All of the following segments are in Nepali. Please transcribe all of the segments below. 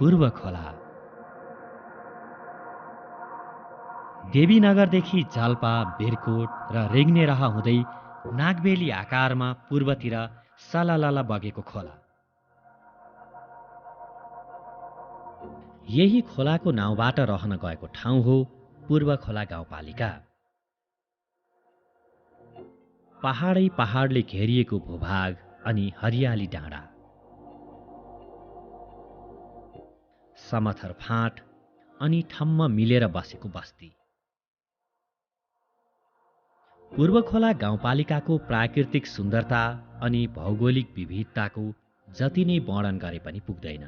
पूर्व खोला। देवीनगरदेखि जाल्पा, बिरकोट र रेग्नेराहा हुँदै नागबेली आकारमा पूर्वतिर सललल बगेको खोला। यही खोलाको नाउँबाट रहन गएको ठाउँ हो पूर्व खोला गाउँपालिका। पहाडै पहाडले घेरिएको भूभाग अनि हरियाली डाँडा, समथर फाँट अनि ठम्म मिलेर बसेको बस्ती। पूर्व खोला गाउँपालिकाको प्राकृतिक सुन्दरता अनि भौगोलिक विविधताको जति नै वर्णन गरे पनि पुग्दैन।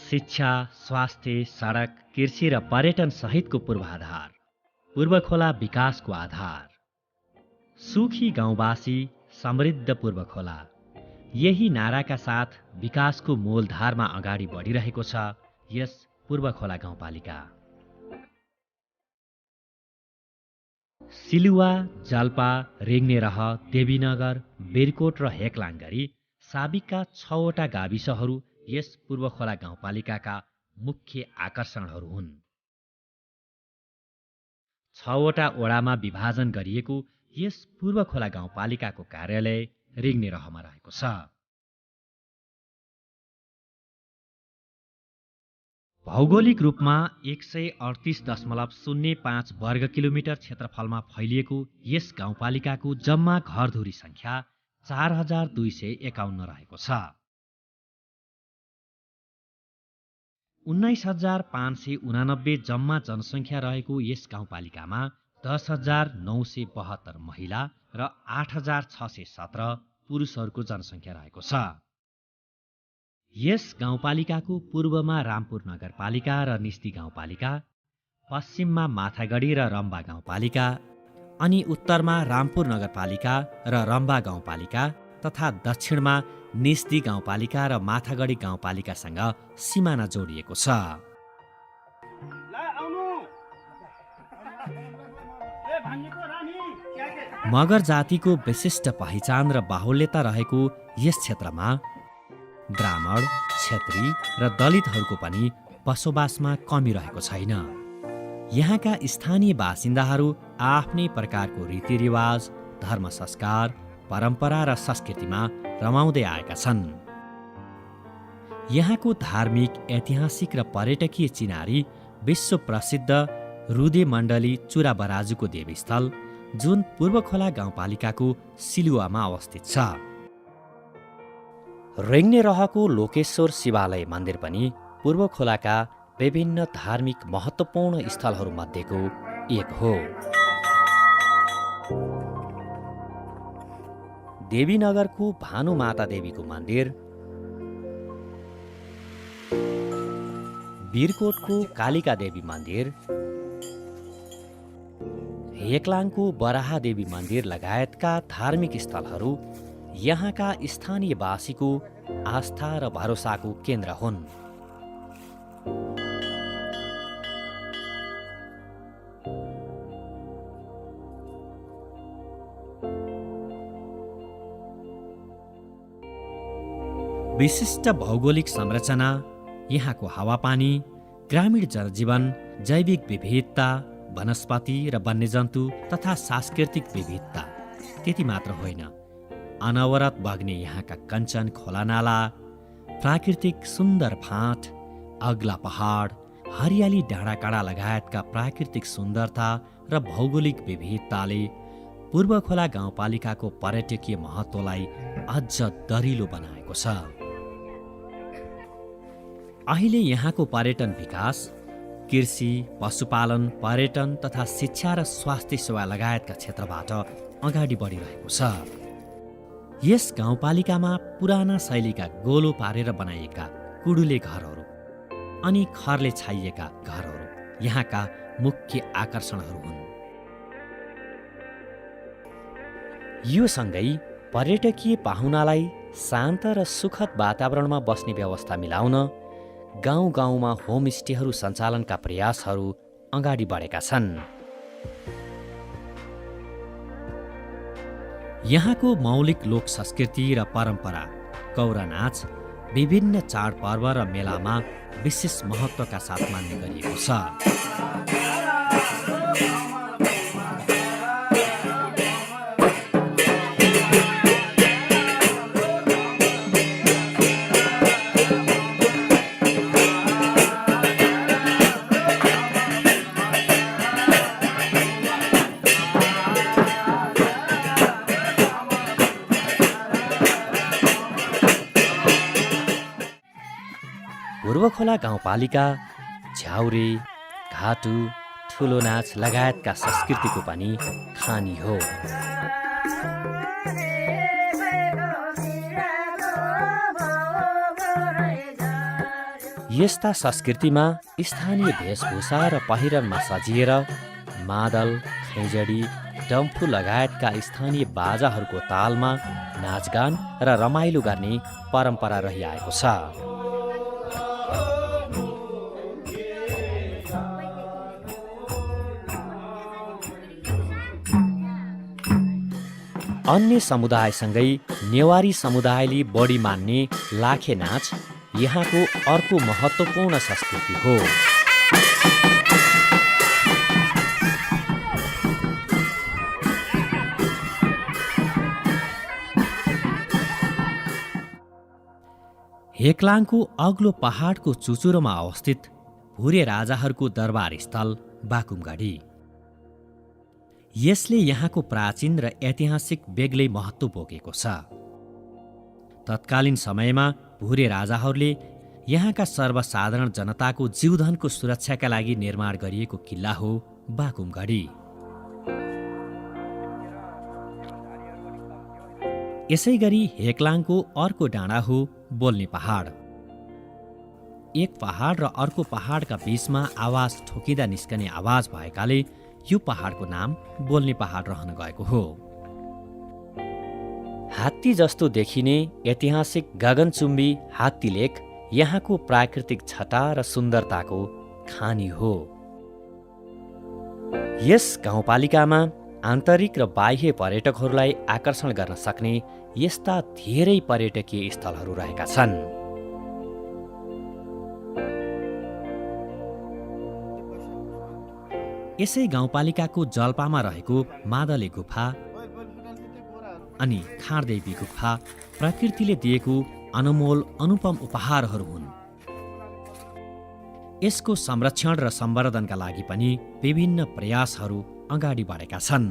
शिक्षा, स्वास्थ्य, सडक, कृषि र पर्यटन सहितको पूर्वाधार, पूर्व खोला विकासको आधार। सुखी गाउँवासी, समृद्ध पूर्व खोला, यही नाराका साथ विकासको मूलधारमा अगाडि बढिरहेको छ यस पूर्व खोला गाउँपालिका। सिलुवा, जाल्पा, रेग्नेरह, देवीनगर, बिरकोट र हेक्लाङ गरी साबिकका 6वटा गाविसहरू यस पूर्व खोला गाउँपालिकाका मुख्य आकर्षणहरू हुन्। 6वटा वडामा विभाजन गरिएको यस पूर्व खोला गाउँपालिकाको कार्यालय रेग्नेरहमा रहेको छ। भौगोलिक रूपमा 138.05 वर्ग किलोमिटर क्षेत्रफलमा फैलिएको यस गाउँपालिकाको जम्मा घरधुरी संख्या 4251 रहेको छ। 19,589 जम्मा जनसङ्ख्या रहेको यस गाउँपालिकामा 10,972 महिला र 8,617 पुरुषहरूको जनसङ्ख्या रहेको छ। यस गाउँपालिकाको पूर्वमा रामपुर नगरपालिका र निस्ती गाउँपालिका, पश्चिममा माथागढी र रम्बा गाउँपालिका अनि उत्तरमा रामपुर नगरपालिका र रम्बा गाउँपालिका तथा दक्षिणमा निस्ती गाउँपालिका र माथागढी गाउँपालिकासँग सिमाना जोडिएको छ। मगर जातिको विशिष्ट पहिचान र बाहुल्यता रहेको यस क्षेत्रमा ब्राह्मण, क्षेत्री र दलितहरूको पनि बसोबासमा कमी रहेको छैन। यहाँका स्थानीय बासिन्दाहरू आफ्नै प्रकारको रीतिरिवाज, धर्म संस्कार, परम्परा र संस्कृतिमा रमाउँदै आएका छन्। यहाँको धार्मिक, ऐतिहासिक र पर्यटकीय चिनारी विश्व प्रसिद्ध रुदे मण्डली चुरा बराजुको देवीस्थल, जुन पूर्व खोला गाउँपालिकाको सिलुवामा अवस्थित छ। रेग्नेरहको लोकेश्वर शिवालय मन्दिर पनि पूर्व खोलाका विभिन्न धार्मिक महत्त्वपूर्ण स्थलहरूमध्येको एक हो। देवीनगरको भानुमाता देवीको मन्दिर, बिरकोटको कालिका देवी मन्दिर, हेक्लाङको बराहा देवी मन्दिर लगायतका धार्मिक स्थलहरू यहाँका स्थानीयवासीको आस्था र भरोसाको केन्द्र हुन्। विशिष्ट भौगोलिक संरचना, यहाँको हावापानी, ग्रामीण जनजीवन, जैविक विविधता, वनस्पति र वन्यजन्तु तथा सांस्कृतिक विविधता त्यति मात्र होइन, अनवरत बग्ने यहाँका कञ्चन खोलानाला, प्राकृतिक सुन्दर फाँट, अग्ला पहाड, हरियाली डाँडाकाँडा लगायतका प्राकृतिक सुन्दरता र भौगोलिक विविधताले पूर्व खोला गाउँपालिकाको पर्यटकीय महत्त्वलाई अझ दरिलो बनाएको छ। अहिले यहाँको पर्यटन विकास कृषि, पशुपालन, पर्यटन तथा शिक्षा र स्वास्थ्य सेवा लगायतका क्षेत्रबाट अगाडि बढिरहेको छ। यस गाउँपालिकामा पुराना शैलीका गोलो पारेर बनाइएका कुडुले घरहरू अनि खरले छाइएका घरहरू यहाँका मुख्य आकर्षणहरू हुन्। यो सँगै पर्यटकीय पाहुनालाई शान्त र सुखद वातावरणमा बस्ने व्यवस्था मिलाउन गाउँ-गाउँमा होमस्टेहरू सञ्चालनका प्रयासहरू अगाडि बढेका छन्। यहाँको मौलिक लोक संस्कृति र परम्परा, कौरा नाच विभिन्न चाडपर्व र मेलामा विशेष महत्त्वका साथ मान्ने गरिएको छ। पूर्वखोला गाउँपालिका झ्याउरे, घाटु, ठुलो नाच लगायतका संस्कृतिको पनि खानी हो। यस्ता संस्कृतिमा स्थानीय वेशभूषा र पहिरनमा सजिएर मादल, खैँजडी, डम्फु लगायतका स्थानीय बाजाहरूको तालमा नाचगान र रमाइलो गर्ने परम्परा रहिआएको छ। अन्य समुदायसँगै नेवारी समुदायले बढी मान्ने लाखे नाच यहाँको अर्को महत्त्वपूर्ण संस्कृति हो। हेक्लाङको अग्लो पहाडको चुचुरोमा अवस्थित भुरे राजाहरूको दरबार स्थल बाकुमगढी। यसले यहाँको प्राचीन र ऐतिहासिक बेग्लै महत्त्व बोकेको छ। तत्कालीन समयमा भुरे राजाहरूले यहाँका सर्वसाधारण जनताको जीवधनको सुरक्षाका लागि निर्माण गरिएको किल्ला हो बाकुमगढी। यसै गरी हेक्लाङको अर्को डाँडा हो बोल्ने पहाड। एक पहाड र अर्को पहाडका बीचमा आवाज ठोकिँदा निस्कने आवाज भएकाले यो पहाडको नाम बोल्ने पहाड रहन गएको हो। हात्ती जस्तो देखिने ऐतिहासिक गगनचुम्बी हात्ती लेक यहाँको प्राकृतिक छटा र सुन्दरताको खानी हो। यस गाउँपालिकामा आन्तरिक र बाह्य पर्यटकहरूलाई आकर्षण गर्न सक्ने यस्ता धेरै पर्यटकीय स्थलहरू रहेका छन्। यसै गाउँपालिकाको जलपामा रहेको मादले गुफा अनि खाँडदेवी गुफा प्रकृतिले दिएको अनमोल अनुपम उपहारहरू हुन्। यसको संरक्षण र सम्वर्धनका लागि पनि विभिन्न प्रयासहरू अगाडि बढेका छन्।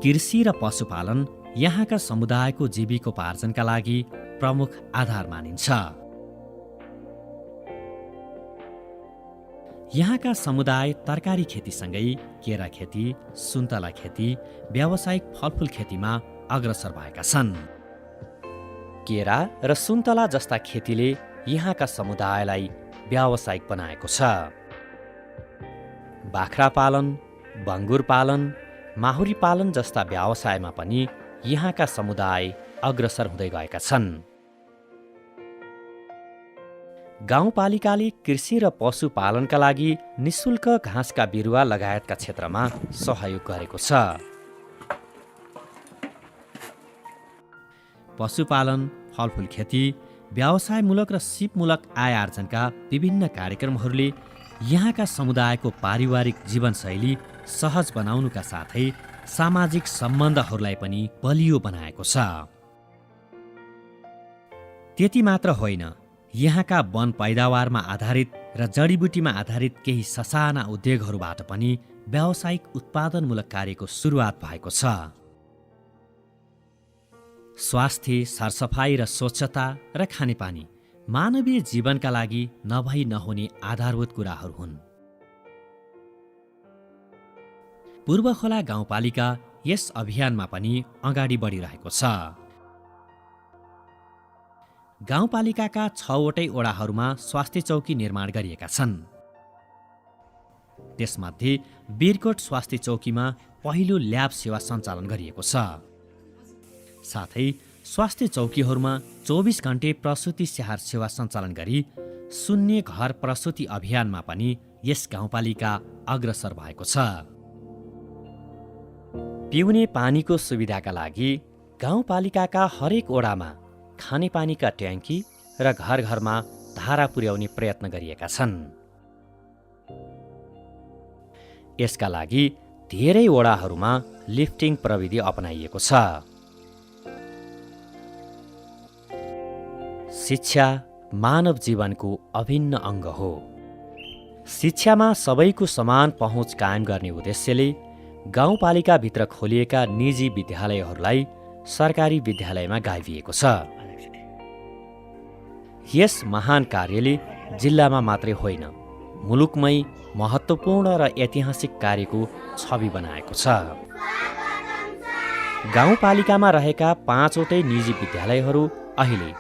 कृषि र पशुपालन यहाँका समुदायको जीविकोपार्जनका लागि प्रमुख आधार मानिन्छ। यहाँका समुदाय तरकारी खेतीसँगै केरा खेती, सुन्तला खेती, व्यावसायिक फलफुल खेतीमा अग्रसर भएका छन्। केरा र सुन्तला जस्ता खेतीले यहाँका समुदायलाई व्यावसायिक बनाएको छ। बाख्रा पालन, बङ्गुर पालन, माहुरी पालन जस्ता व्यवसायमा पनि यहाँका समुदाय अग्रसर हुँदै गएका छन्। गाउँपालिकाले कृषि र पशुपालनका लागि निशुल्क घाँसका बिरुवा लगायतका क्षेत्रमा सहयोग गरेको छ। पशुपालन, फलफुल खेती, व्यवसायमूलक र सिपमूलक आय आर्जनका विभिन्न कार्यक्रमहरूले यहाँका समुदायको पारिवारिक जीवनशैली सहज बनाउनुका साथै सामाजिक सम्बन्धहरूलाई पनि बलियो बनाएको छ। त्यति मात्र होइन, यहाँका वन पैदावारमा आधारित र जडीबुटीमा आधारित केही ससाना उद्योगहरूबाट पनि व्यावसायिक उत्पादनमूलक कार्यको सुरुवात भएको छ। स्वास्थ्य, सरसफाइ र स्वच्छता र खानेपानी मानवीय जीवनका लागि नभई नहुने आधारभूत कुराहरू हुन्। पूर्वखोला गाउँपालिका यस अभियानमा पनि अगाडि बढिरहेको छ। गाउँपालिकाका 6वटै वडाहरूमा स्वास्थ्य चौकी निर्माण गरिएका छन्। त्यसमध्ये बिरकोट स्वास्थ्य चौकीमा पहिलो ल्याब सेवा सञ्चालन गरिएको छ। साथै स्वास्थ्य चौकीहरूमा 24 घण्टे प्रसुति स्याहार सेवा सञ्चालन गरी शून्य घर प्रसुति अभियानमा पनि यस गाउँपालिका अग्रसर भएको छ। पिउने पानीको सुविधाका लागि गाउँपालिकाका हरेक ओडामा खानेपानीका ट्याङ्की र घर घरमा धारा पुर्याउने प्रयत्न गरिएका छन्। यसका लागि धेरै ओडाहरूमा लिफ्टिङ प्रविधि अपनाइएको छ। शिक्षा मानव जीवनको अभिन्न अङ्ग हो। शिक्षामा सबैको समान पहुँच कायम गर्ने उद्देश्यले गाउँपालिकाभित्र खोलिएका निजी विद्यालयहरूलाई सरकारी विद्यालयमा गाभिएको छ। यस महान कार्यले जिल्लामा मात्रै होइन, मुलुकमै महत्त्वपूर्ण र ऐतिहासिक कार्यको छवि बनाएको छ। गाउँपालिकामा रहेका 5वटै निजी विद्यालयहरू अहिले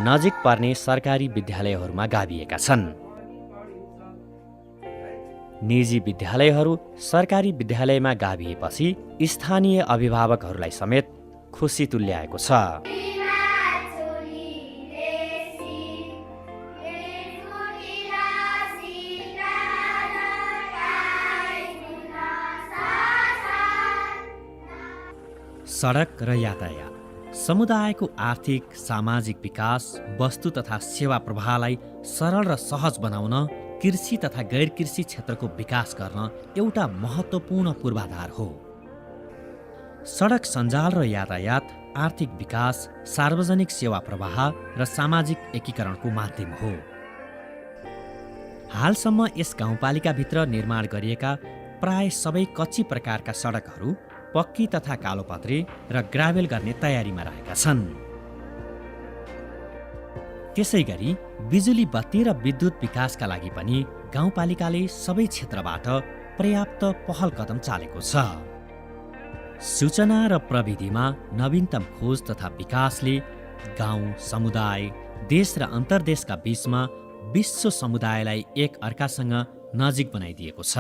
नजिक पर्ने सरकारी विद्यालयहरूमा गाभिएका छन्। निजी विद्यालयहरू सरकारी विद्यालयमा गाभिएपछि स्थानीय अभिभावकहरूलाई समेत खुसी तुल्याएको छ। सडक र यातायात समुदायको आर्थिक सामाजिक विकास, वस्तु तथा सेवा प्रवाहलाई सरल र सहज बनाउन कृषि तथा गैर कृषि क्षेत्रको विकास गर्न एउटा महत्त्वपूर्ण पूर्वाधार हो। सडक सञ्जाल र यातायात आर्थिक विकास, सार्वजनिक सेवा प्रवाह र सामाजिक एकीकरणको माध्यम हो। हालसम्म यस गाउँपालिकाभित्र निर्माण गरिएका प्राय सबै कच्ची प्रकारका सडकहरू पक्की तथा कालोपत्रे र ग्राभेल गर्ने तयारीमा रहेका छन्। त्यसै गरी बिजुली बत्ती र विद्युत विकासका लागि पनि गाउँपालिकाले सबै क्षेत्रबाट पर्याप्त पहल कदम चालेको छ। सूचना र प्रविधिमा नवीनतम खोज तथा विकासले गाउँ, समुदाय, देश र अन्तर्देशका बीचमा विश्व समुदायलाई एक अर्कासँग नजिक बनाइदिएको छ।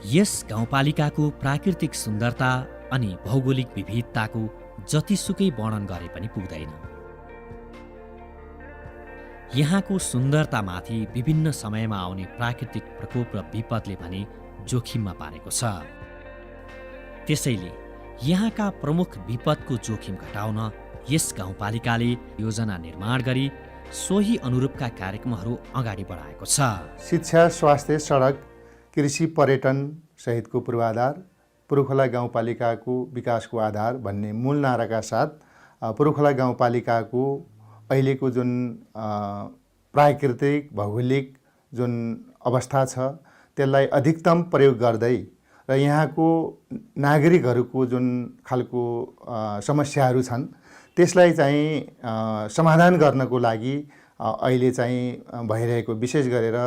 यस गाउँपालिकाको प्राकृतिक सुन्दरता अनि भौगोलिक विविधताको जतिसुकै वर्णन गरे पनि पुग्दैन। यहाँको सुन्दरतामाथि विभिन्न समयमा आउने प्राकृतिक प्रकोप र विपदले भने जोखिममा पारेको छ। त्यसैले यहाँका प्रमुख विपदको जोखिम घटाउन यस गाउँपालिकाले योजना निर्माण गरी सोही अनुरूपका कार्यक्रमहरू अगाडि बढाएको छ। शिक्षा, स्वास्थ्य, सडक, कृषि, पर्यटन सहितको पूर्वाधार पुरुखोला गाउँपालिकाको विकासको आधार भन्ने मूल नाराका साथ पुरुखोला गाउँपालिकाको अहिलेको जुन प्राकृतिक भौगोलिक जुन अवस्था छ त्यसलाई अधिकतम प्रयोग गर्दै र यहाँको नागरिकहरूको जुन खालको समस्याहरू छन् त्यसलाई चाहिँ समाधान गर्नको लागि अहिले चाहिँ भइरहेको विशेष गरेर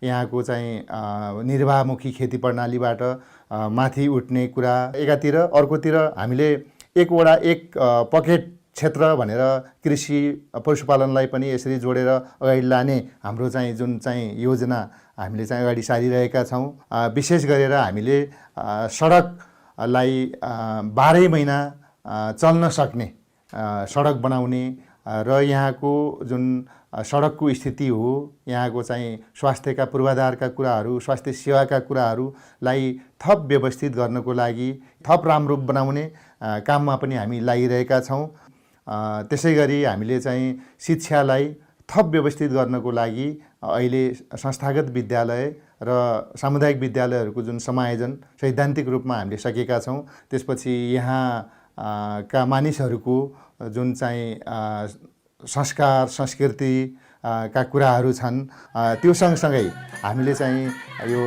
यहाँको चाहिँ निर्वाहमुखी खेती प्रणालीबाट माथि उठ्ने कुरा एकातिर, अर्कोतिर हामीले एक वडा एक पकेट क्षेत्र भनेर कृषि पशुपालनलाई पनि यसरी जोडेर अगाडि लाने हाम्रो चाहिँ जुन चाहिँ योजना हामीले चाहिँ अगाडि सारिरहेका छौँ। विशेष गरेर हामीले सडकलाई 12 महिना चल्न सक्ने सडक बनाउने र यहाँको जुन सडकको स्थिति हो, यहाँको चाहिँ स्वास्थ्यका पूर्वाधारका कुराहरू, स्वास्थ्य सेवाका कुराहरूलाई थप व्यवस्थित गर्नको लागि, थप राम्रो बनाउने काममा पनि हामी लागिरहेका छौँ। त्यसै गरी हामीले चाहिँ शिक्षालाई थप व्यवस्थित गर्नको लागि अहिले संस्थागत विद्यालय र सामुदायिक विद्यालयहरूको जुन समायोजन सैद्धान्तिक रूपमा हामीले सकेका छौँ। त्यसपछि यहाँका मानिसहरूको जुन चाहिँ संस्कार, संस्कृति का कुराहरू छन्, त्यो सँगसँगै हामीले चाहिँ यो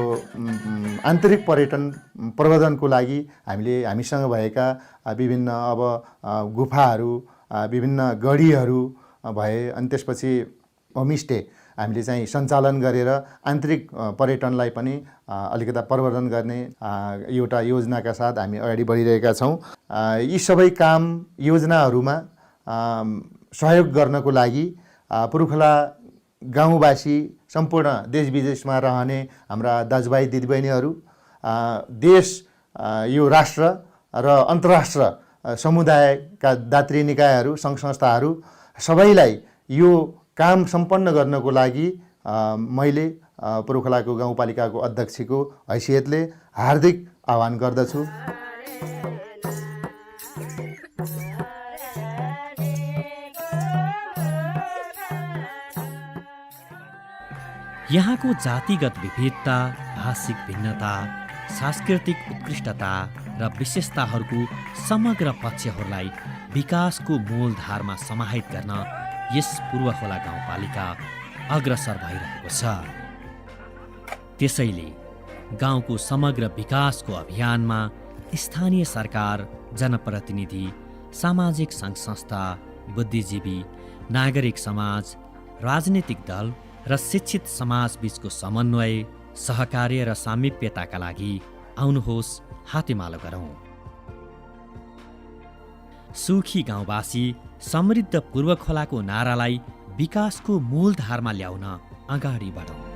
आन्तरिक पर्यटन प्रवर्धनको लागि हामीसँग भएका विभिन्न अब गुफाहरू, विभिन्न गढीहरू भए, अनि त्यसपछि होमस्टे हामीले चाहिँ सञ्चालन गरेर आन्तरिक पर्यटनलाई पनि अलिकता प्रवर्धन गर्ने एउटा योजनाका साथ हामी अगाडि बढिरहेका छौँ। यी सबै काम योजनाहरूमा सहयोग गर्नको लागि पुरुखोला गाउँवासी, सम्पूर्ण देश विदेशमा रहने हाम्रा दाजुभाइ दिदीबहिनीहरू, देश, यो राष्ट्र र अन्तर्राष्ट्र समुदायका दात्री निकायहरू, सङ्घ संस्थाहरू सबैलाई यो काम सम्पन्न गर्नको लागि मैले पुरुखोलाको गाउँपालिकाको अध्यक्षको हैसियतले हार्दिक आह्वान गर्दछु। यहाँको जातिगत विविधता, भाषिक भिन्नता, सांस्कृतिक उत्कृष्टता र विशेषताहरूको समग्र पक्षहरूलाई विकासको मूलधारमा समाहित गर्न यस पूर्वखोला गाउँपालिका अग्रसर भइरहेको छ। त्यसैले गाउँको समग्र विकासको अभियानमा स्थानीय सरकार, जनप्रतिनिधि, सामाजिक सङ्घ-संस्था, बुद्धिजीवी, नागरिक समाज, राजनीतिक दल र शिक्षित समाज बीचको समन्वय, सहकार्य र सामिप्यताका लागि आउनुहोस् हातेमालो गरौँ। सुखी गाउँवासी समृद्ध पूर्वखोलाको नारालाई विकासको मूलधारमा ल्याउन अगाडि बढौँ।